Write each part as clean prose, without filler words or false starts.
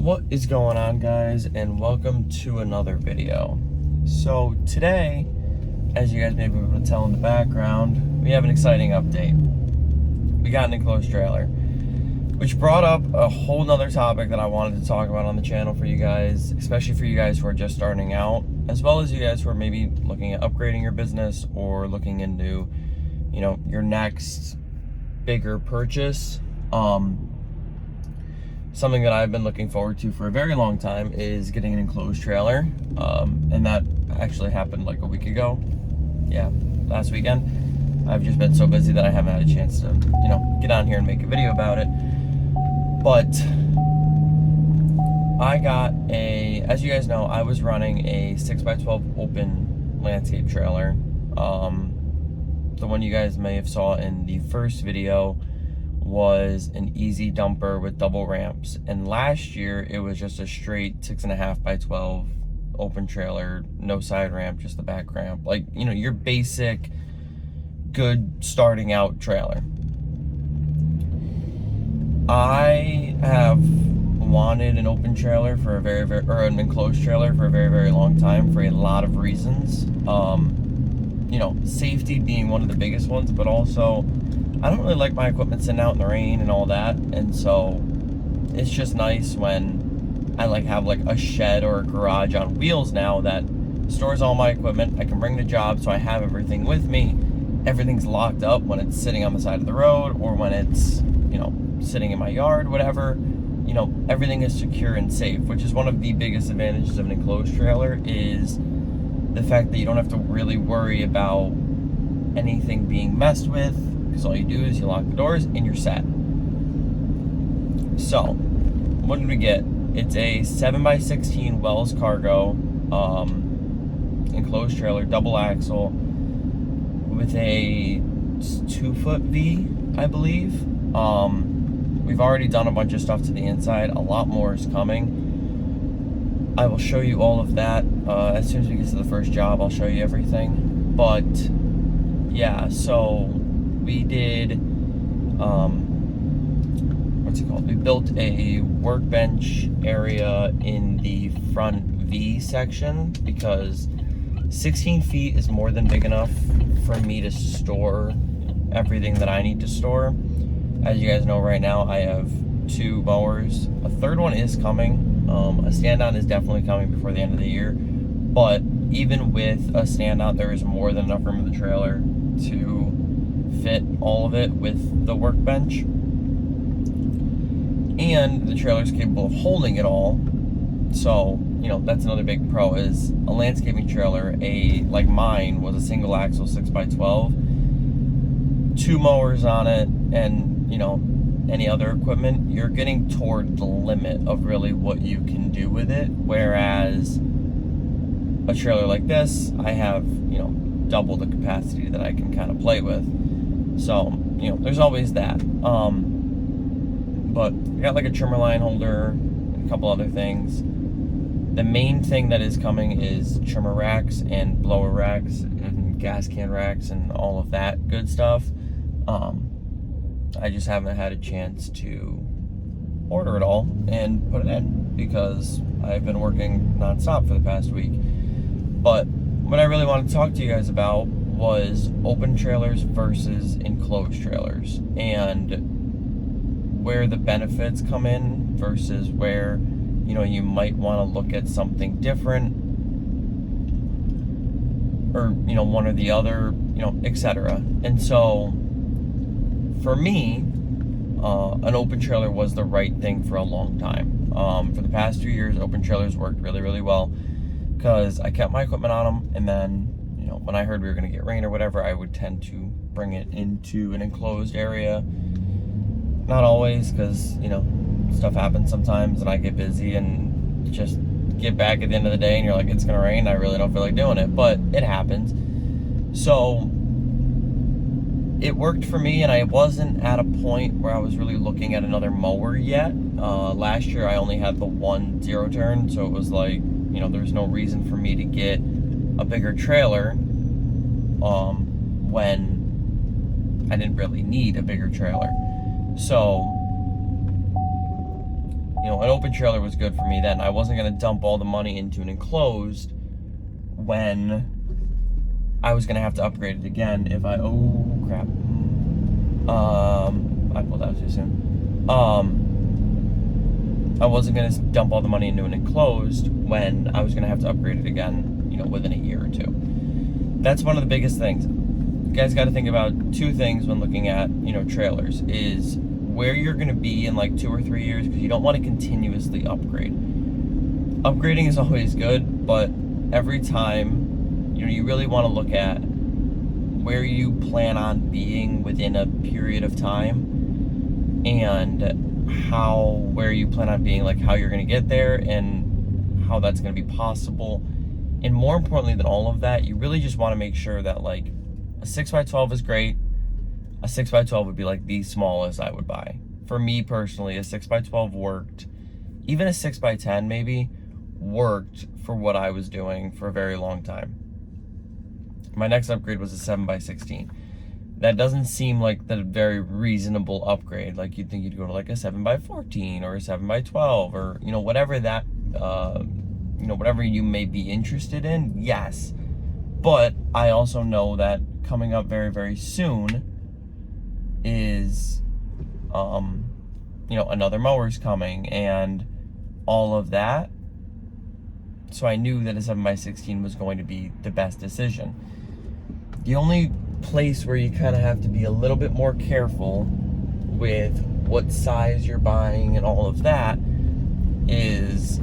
What is going on, guys, and welcome to another video. So today, as you guys may be able to tell in the background, we have an exciting update. We got an enclosed trailer, which brought up a whole nother topic that I wanted to talk about on the channel for you guys, especially for you guys who are just starting out, as well as you guys who are maybe looking at upgrading your business or looking into, your next bigger purchase. Something that I've been looking forward to for a very long time is getting an enclosed trailer, and that actually happened like a week ago. Yeah, last weekend. I've just been so busy that I haven't had a chance to, get on here and make a video about it. But I got as you guys know, I was running a 6x12 open landscape trailer. The one you guys may have saw in the first video was an easy dumper with double ramps, and last year it was just a straight 6.5x12 open trailer, no side ramp, just the back ramp, like your basic good starting out trailer. I have wanted an open trailer for an enclosed trailer for a very long time for a lot of reasons. Safety being one of the biggest ones, but also I don't really like my equipment sitting out in the rain and all that, and so it's just nice when I have a shed or a garage on wheels now that stores all my equipment. I can bring the job, so I have everything with me. Everything's locked up when it's sitting on the side of the road or when it's sitting in my yard, whatever. Everything is secure and safe, which is one of the biggest advantages of an enclosed trailer, is the fact that you don't have to really worry about anything being messed with, because all you do is you lock the doors and you're set. So, what did we get? It's a 7x16 Wells Cargo enclosed trailer, double axle, with a 2-foot V, I believe. We've already done a bunch of stuff to the inside. A lot more is coming. I will show you all of that as soon as we get to the first job. I'll show you everything. But yeah, so we did, we built a workbench area in the front V section because 16 feet is more than big enough for me to store everything that I need to store. As you guys know, right now I have 2 mowers. A third one is coming. A stand-on is definitely coming before the end of the year. But even with a stand-on, there is more than enough room in the trailer to fit all of it with the workbench. And the trailer is capable of holding it all. So, that's another big pro, is a landscaping trailer, like mine, was a single axle 6x12, 2 mowers on it, and, any other equipment, you're getting toward the limit of really what you can do with it. Whereas a trailer like this, I have, double the capacity that I can kind of play with. So, there's always that. But I got a trimmer line holder and a couple other things. The main thing that is coming is trimmer racks and blower racks and gas can racks and all of that good stuff. I just haven't had a chance to order it all and put it in because I've been working nonstop for the past week. But what I really wanted to talk to you guys about was open trailers versus enclosed trailers, and where the benefits come in versus where you might want to look at something different, or one or the other, etc. And so for me, an open trailer was the right thing for a long time. For the past 2 years, open trailers worked really well because I kept my equipment on them, and then when I heard we were going to get rain or whatever, I would tend to bring it into an enclosed area. Not always, because stuff happens sometimes and I get busy and just get back at the end of the day and you're like, it's going to rain, I really don't feel like doing it, but it happens. So it worked for me, and I wasn't at a point where I was really looking at another mower yet. Last year I only had the 1 0-turn, so it was like, there's no reason for me to get a bigger trailer when I didn't really need a bigger trailer. So an open trailer was good for me then. I wasn't going to dump all the money into an enclosed when I was going to have to upgrade it again if I pulled out too soon. I wasn't going to dump all the money into an enclosed when I was going to have to upgrade it again, within a year or two. That's one of the biggest things. You guys got to think about two things when looking at, trailers, is where you're going to be in like 2 or 3 years, because you don't want to continuously upgrade. Upgrading is always good, but every time, you really want to look at where you plan on being within a period of time, and where you plan on being, like how you're going to get there and how that's going to be possible. And more importantly than all of that, you really just want to make sure that like a 6x12 is great. A 6x12 would be like the smallest I would buy. For me personally, a 6x12 worked. Even a 6x10 maybe worked for what I was doing for a very long time. My next upgrade was a 7x16. That doesn't seem like the very reasonable upgrade. Like you'd think you'd go to like a 7x14 or a 7x12 or, whatever that, whatever you may be interested in. Yes. But I also know that coming up very, very soon is, another mower's coming and all of that. So I knew that a 7x16 was going to be the best decision. The only place where you kind of have to be a little bit more careful with what size you're buying and all of that is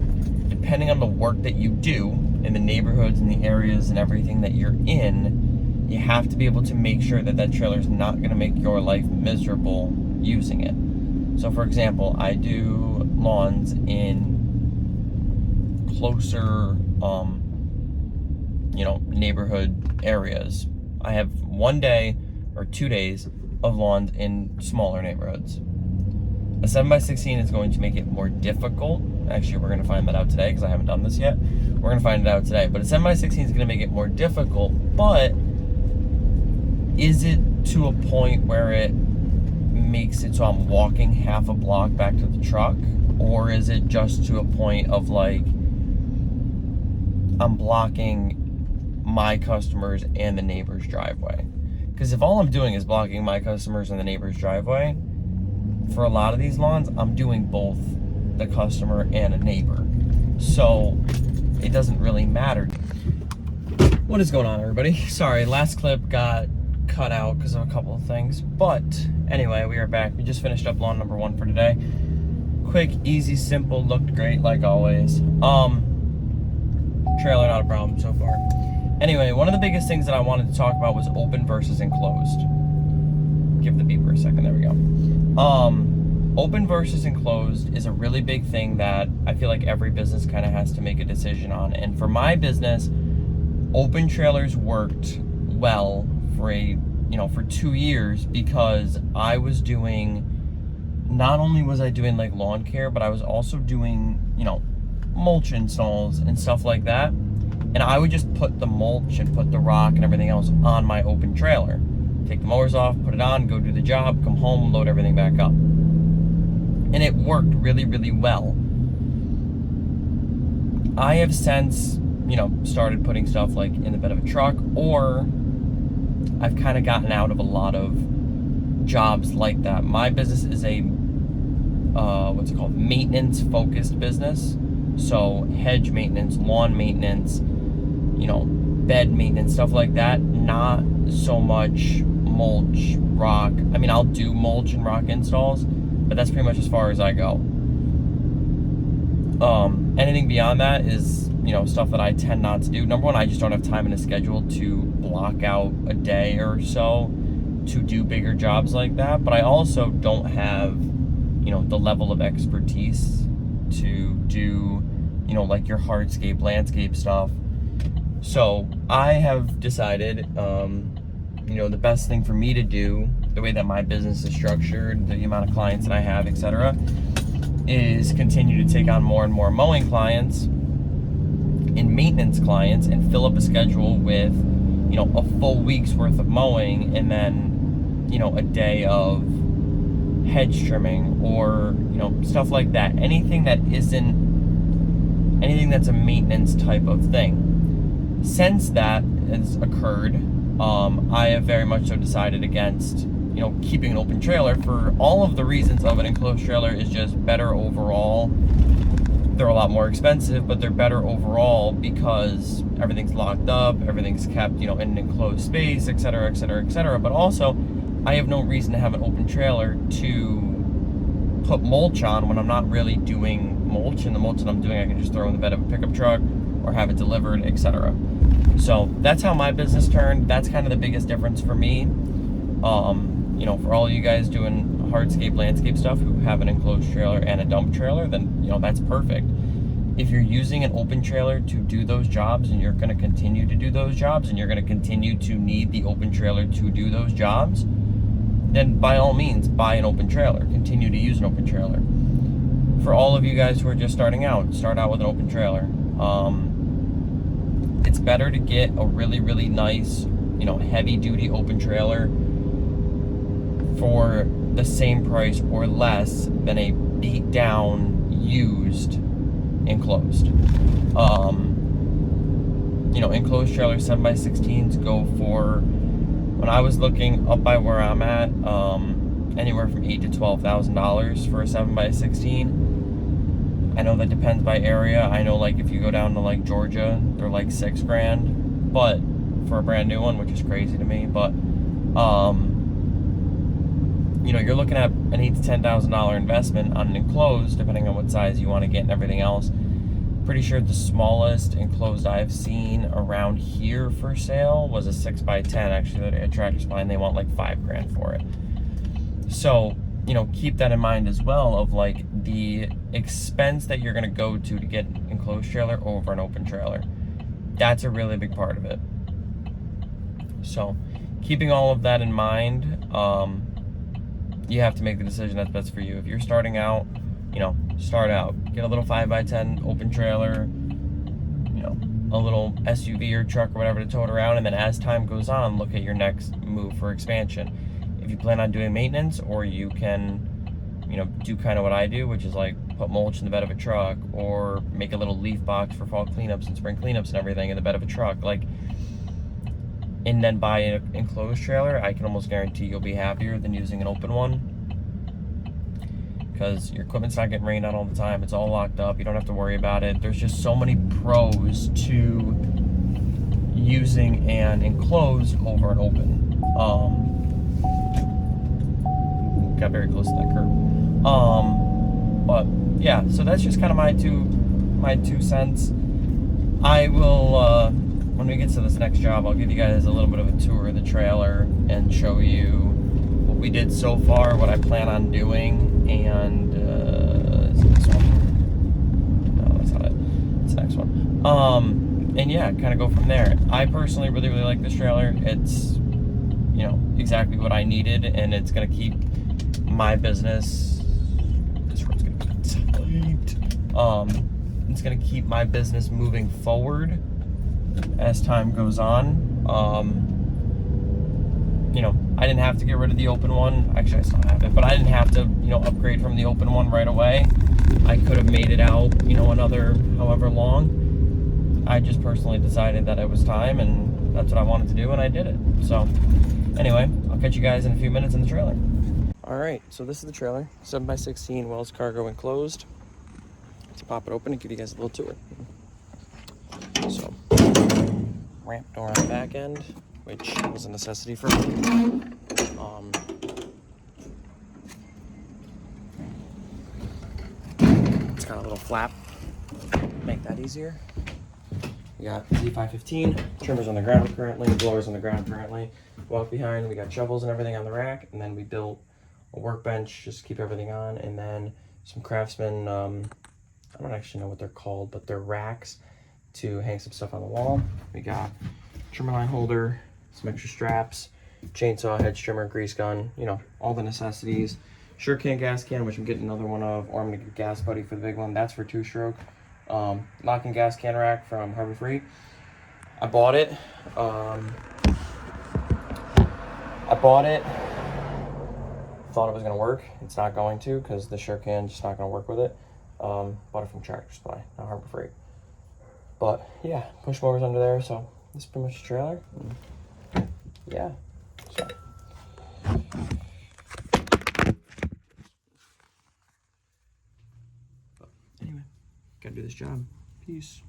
depending on the work that you do in the neighborhoods and the areas and everything that you're in, you have to be able to make sure that that trailer is not going to make your life miserable using it. So for example, I do lawns in closer, neighborhood areas. I have 1 day or 2 days of lawns in smaller neighborhoods. A 7x16 is going to make it more difficult. Actually, we're going to find that out today because I haven't done this yet. We're going to find it out today. But a 7x16 is going to make it more difficult, but is it to a point where it makes it so I'm walking half a block back to the truck? Or is it just to a point of like I'm blocking my customers and the neighbor's driveway? Because if all I'm doing is blocking my customers and the neighbor's driveway, for a lot of these lawns, I'm doing both the customer and a neighbor. So it doesn't really matter. What is going on, everybody? Sorry, last clip got cut out because of a couple of things. But anyway, we are back. We just finished up lawn number 1 for today. Quick, easy, simple, looked great like always. Trailer, not a problem so far. Anyway, one of the biggest things that I wanted to talk about was open versus enclosed. Give the beeper a second, there we go. Open versus enclosed is a really big thing that I feel like every business kind of has to make a decision on. And for my business, open trailers worked well for for 2 years because I was doing, not only was I doing like lawn care, but I was also doing, mulch installs and stuff like that. And I would just put the mulch and put the rock and everything else on my open trailer. Take the mowers off, put it on, go do the job, come home, load everything back up. And it worked really, really well. I have since, started putting stuff like in the bed of a truck, or I've kind of gotten out of a lot of jobs like that. My business is a, maintenance-focused business. So hedge maintenance, lawn maintenance, bed maintenance, stuff like that. Not so much mulch, rock. I mean, I'll do mulch and rock installs, but that's pretty much as far as I go. Anything beyond that is, stuff that I tend not to do. Number one, I just don't have time in a schedule to block out a day or so to do bigger jobs like that. But I also don't have, the level of expertise to do, like your hardscape, landscape stuff. So I have decided, the best thing for me to do, the way that my business is structured, the amount of clients that I have, etc., is continue to take on more and more mowing clients and maintenance clients and fill up a schedule with, a full week's worth of mowing and then, a day of hedge trimming or, stuff like that. Anything that's a maintenance type of thing. Since that has occurred, I have very much so decided against, keeping an open trailer for all of the reasons of an enclosed trailer is just better overall. They're a lot more expensive, but they're better overall because everything's locked up, everything's kept, in an enclosed space, et cetera, et cetera, et cetera. But also, I have no reason to have an open trailer to put mulch on when I'm not really doing mulch. And the mulch that I'm doing, I can just throw in the bed of a pickup truck or have it delivered, et cetera. So that's how my business turned. That's kind of the biggest difference for me. For all you guys doing hardscape, landscape stuff who have an enclosed trailer and a dump trailer, then, that's perfect. If you're using an open trailer to do those jobs and you're going to continue to do those jobs and you're going to continue to need the open trailer to do those jobs, then by all means, buy an open trailer. Continue to use an open trailer. For all of you guys who are just starting out, start out with an open trailer. It's better to get a really, really nice, heavy-duty open trailer for the same price or less than a beat-down, used, enclosed. Enclosed trailers 7x16s go for, when I was looking up by where I'm at, anywhere from $8,000 to $12,000 for a 7x16. I know that depends by area. I know, if you go down to Georgia, they're $6,000, but for a brand new one, which is crazy to me. But you're looking at an $8,000 to $10,000 investment on an enclosed, depending on what size you want to get and everything else. Pretty sure the smallest enclosed I've seen around here for sale was a 6x10. Actually, at Tractor Supply, and they want $5,000 for it. So, keep that in mind as well of the expense that you're going to go to get an enclosed trailer over an open trailer. That's a really big part of it. So, keeping all of that in mind, you have to make the decision that's best for you. If you're starting out, start out. Get a little 5x10 open trailer, a little SUV or truck or whatever to tow it around, and then as time goes on, look at your next move for expansion. If you plan on doing maintenance, or you can, do kind of what I do, which is put mulch in the bed of a truck, or make a little leaf box for fall cleanups and spring cleanups and everything in the bed of a truck, and then buy an enclosed trailer, I can almost guarantee you'll be happier than using an open one, because your equipment's not getting rained on all the time. It's all locked up. You don't have to worry about it. There's just so many pros to using an enclosed over an open. Got very close to that curb. But yeah, so that's just kind of my two cents. I will, when we get to this next job, I'll give you guys a little bit of a tour of the trailer and show you what we did so far, what I plan on doing, and is it this one? No, that's not it. It's the next one. And yeah, kind of go from there. I personally really, really like this trailer. It's, exactly what I needed, and it's gonna keep my business. This road's gonna be tight. It's gonna keep my business moving forward as time goes on. I didn't have to get rid of the open one. Actually, I still have it, but I didn't have to, upgrade from the open one right away. I could have made it out, another however long. I just personally decided that it was time, and that's what I wanted to do, and I did it. So, anyway, I'll catch you guys in a few minutes in the trailer. All right, so this is the trailer, 7x16 Wells Cargo enclosed. Let's pop it open and give you guys a little tour. So, ramp door on the back end, which was a necessity for me. It's got a little flap, make that easier. We got Z515, trimmers on the ground currently, blowers on the ground currently. Walk behind, we got shovels and everything on the rack, and then we built a workbench just to keep everything on, and then some Craftsman, I don't actually know what they're called, but they're racks to hang some stuff on the wall. We got trimmer line holder, some extra straps, chainsaw, hedge trimmer, grease gun, all the necessities. Sure can gas can, which I'm getting another one of, or I'm gonna get Gas Buddy for the big one. That's for 2-stroke. Lock and gas can rack from Harbor Freight. I bought it. thought it was gonna work. It's not going to, because the sure can just not gonna work with it. Bought it from Tractor Supply, not Harbor Freight. But yeah, push motors under there, so this is pretty much the trailer. Yeah, so. But anyway, gotta do this job. Peace.